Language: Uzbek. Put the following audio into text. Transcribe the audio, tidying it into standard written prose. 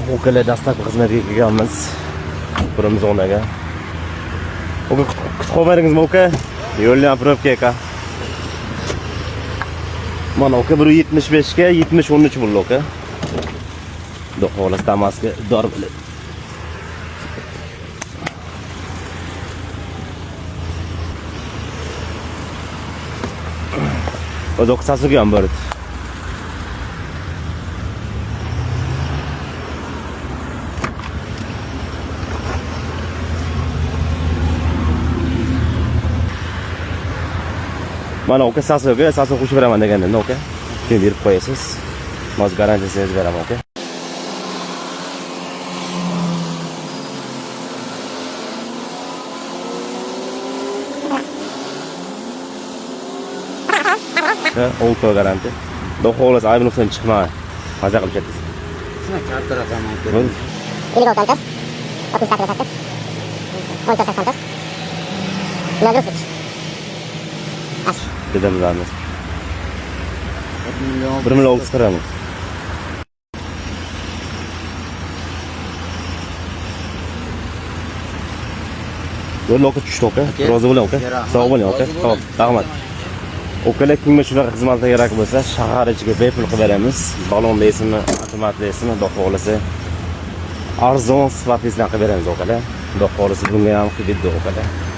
Ukalar dastlabki xizmatga kelganmiz. Birimiz o'rnaga. Uka kutib qolmadingizmi uka? Yo'lni aprobka aka. Mana uka 175 ga 70-13 bo'ldi uka. Xudo xohlasa Damas'ga dor biladi. O'zi qisasi ham bor edi. Mana uka sasoga qo'shib beraman deganda, uka. Keyin berib qo'yasiz. Moz garantiyasiz beraman uka. Olto garanti. Xudo xohlasa ayb nuqson chiqma. Maza qilib ketasiz. Shuna katta raqam aytdi. Iligo tantas. 68 Cuánto se santos? No luces. Así. Dedemlarimiz. 1 1 million chiqaramiz. Yo'l loqi tushdi uka. Rozi bo'ling uka. Sog' bo'ling uka. Xo'p, rahmat. Ukalar kimga shunaqa xizmatlar kerak bo'lsa, shahar ichiga bepul qilib beramiz. Balon deysizmi, avtomat deysizmi, xudo xohlasa arzon sifatli qilib beramiz ukalar. Xudo xohlasa bunga ham qilib berdi ukalar.